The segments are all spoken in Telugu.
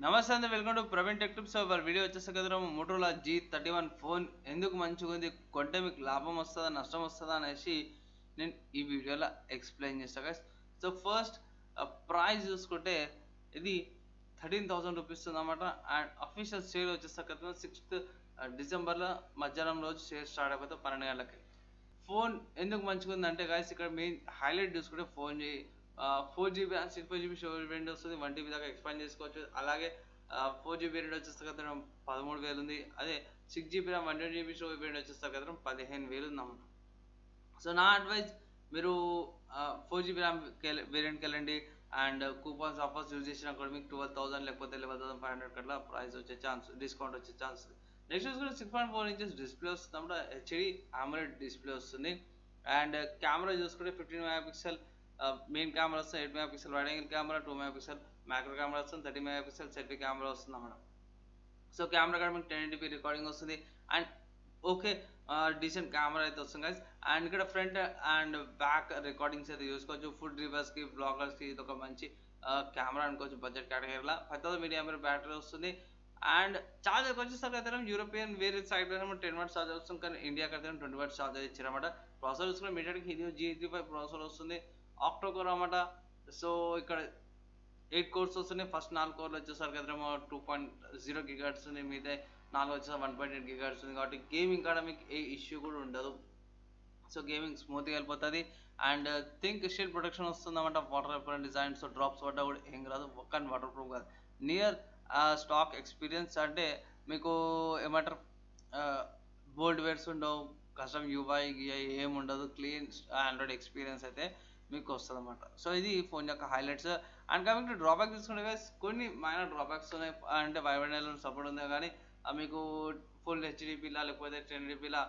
నమస్తే అండి, welcome to Praveen tech tips. Video వచ్చేసి కదా మోటోలా G31 ఫోన్ ఎందుకు మంచిగా ఉంది, కొంటే మీకు లాభం వస్తుందా నష్టం వస్తుందా అనేసి నేను ఈ వీడియోలో ఎక్స్ప్లెయిన్ చేస్తాను గైస్. సో ఫస్ట్ ప్రైస్ చూసుకుంటే ఇది 13,000 రూపీస్ ఉందన్నమాట. అండ్ అఫీషియల్ సేల్ వచ్చేసి కదా 6th డిసెంబర్లో మధ్యాహ్నం రోజు సేల్ స్టార్ట్ అయిపోతే 12 గంటలకి. ఫోన్ ఎందుకు మంచిగా ఉందంటే గైస్, ఇక్కడ మెయిన్ హైలైట్ చూసుకుంటే 4GB and 64GB storage variant వస్తుంది. 1TB దాకా ఎక్స్పాండ్ చేసుకోవచ్చు. అలాగే 4GB వేరియంట్ వచ్చేస్తే కదా 13,000 ఉంది. అదే 6GB RAM 120GB storage variant వచ్చేస్తే కదా 15,000 ఉందన్నమాట. సో నా అడ్వైజ్, మీరు 4GB ర్యామ్ వేరియంట్కి వెళ్ళండి. అండ్ కూపన్స్ ఆఫర్స్ యూజ్ చేసినా కూడా మీకు 12,000 లేకపోతే 11,500 కట్లా ప్రైస్ వచ్చే ఛాన్స్, డిస్కౌంట్ వచ్చే ఛాన్స్. నెక్స్ట్ చూసుకుంటే 6.4 ఇంచెస్ డిస్ప్లే వస్తుంది అన్నమాట. హెచ్డి AMOLED డిస్ప్లే వస్తుంది. అండ్ కెమెరా చూసుకుంటే 15 మెగాపిక్సెల్ మెయిన్ కెమెరా వస్తుంది. 8 megapixel wide angle camera, 2 megapixel macro camera వస్తుంది. 30 మెగాపిక్సెల్ సెల్ఫీ కెమెరా వస్తుంది అన్నమాట. సో కెమెరా కూడా మీకు 1080p రికార్డింగ్ వస్తుంది. అండ్ ఓకే, డీసెంట్ కెమెరా అయితే వస్తుంది గైస్. అండ్ ఇక్కడ ఫ్రంట్ అండ్ బ్యాక్ రికార్డింగ్స్ అయితే చూసుకోవచ్చు. ఫుడ్ రివ్యూస్కి, బ్లాగర్స్కి ఇది ఒక మంచి కెమెరా అనుకోవచ్చు. బడ్జెట్ కేటగిరీలో 10,000 mAh బ్యాటరీ వస్తుంది. అండ్ చార్జర్కి వచ్చేసరికి అయితే యూరోపియన్ వేరే సైడ్ 10 వాట్స్ చార్జర్ వస్తుంది, కానీ ఇండియాకి అయితే 20 వాట్స్ చార్జర్ ఇచ్చారన్నమాట. ప్రాసెసర్ చూసుకుంటే మీడియాటెక్ హీలియో G35 ప్రాసెసర్ వస్తుంది, ఆక్టో కోర్ అన్నమాట. సో ఇక్కడ 8 కోర్స్ వస్తున్నాయి. ఫస్ట్ 4 కోర్లు వచ్చేసరికి అయితే 2.0 GHz ఉంది, మీద 4 వచ్చేసరికి 1.8 GHz ఉంది. కాబట్టి గేమింగ్ కాడ మీకు ఏ ఇష్యూ కూడా ఉండదు. సో గేమింగ్ స్మూత్గా వెళ్ళిపోతుంది. అండ్ థింక్ షీల్డ్ ప్రొటెక్షన్ వస్తుంది అన్నమాట. వాటర్ రెపరెంట్ డిజైన్, సో డ్రాప్స్ పడ్డా కూడా ఏం రాదు. కానీ వాటర్ ప్రూఫ్ కాదు. నియర్ స్టాక్ ఎక్స్పీరియన్స్ అంటే మీకు ఏమంటారు, బోల్డ్ వేర్స్ ఉండవు, కస్టమ్ యూఐ ఏముండదు, క్లీన్ ఆండ్రాయిడ్ ఎక్స్పీరియన్స్ అయితే మీకు వస్తుంది అన్నమాట. సో ఇది ఫోన్ యొక్క highlights. And coming to drawback తీసుకుంటే గైస్, కొన్ని మైనర్ డ్రాబ్యాక్స్ ఉన్నాయి. అంటే 500 సపోర్ట్ ఉంది, కానీ మీకు ఫుల్ హెచ్డిపిలా లేకపోతే 1080pలా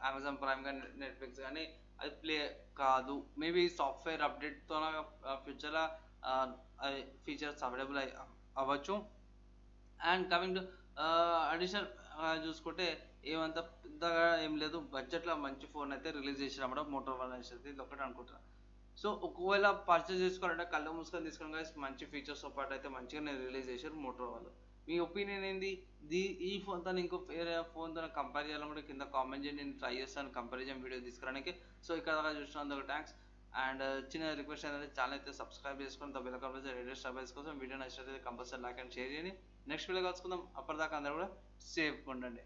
అమెజాన్ ప్రైమ్ కానీ నెట్ఫ్లిక్స్ కానీ అది ప్లే కాదు. మేబీ సాఫ్ట్వేర్ అప్డేట్తో ఫ్యూచర్లో అది ఫీచర్స్ అవైలబుల్ అవ్వచ్చు. అండ్ కమింగ్ టు అడిషనల్ చూసుకుంటే ఏమంత పెద్దగా ఏం లేదు. బడ్జెట్లో మంచి ఫోన్ అయితే రిలీజ్ చేసినప్పుడు మోటోరోలా అయితే ఇది ఒకటి అనుకుంటున్నాను. సో ఒకవేళ పర్చేస్ చేసుకోవాలంటే కళ్ళు మూసుకొని తీసుకోండి గైస్. మంచి ఫీచర్స్తో పాటు అయితే మంచిగా నేను రిలీజ్ చేశారు మోటోరోలా. మీ ఒపీనియన్ ఏంది? ఈ ఫోన్తో ఇంకో వేరే ఫోన్తో కంపేర్ చేయాలనుకుంటే కింద కామెంట్ చేయండి, నేను ట్రై చేస్తాను కంపారిజన్ వీడియో తీసుకురానికి. సో ఇక్కడ దాకా చూసినందుకు థ్యాంక్స్. అండ్ చిన్న రిక్వెస్ట్ అనేది ఛానల్ అయితే సబ్స్క్రైబ్ చేసుకొని బెల్ ఐకాన్ లేటెస్ట్ అప్డేట్స్ కోసం వీడియో నచ్చినట్లయితే కంపల్సరీ లైక్ అండ్ షేర్ చేయండి. నెక్స్ట్ వీడియో కలుసుకుందాం. అప్పటిదాకా అందరూ కూడా సేఫ్గా ఉండండి.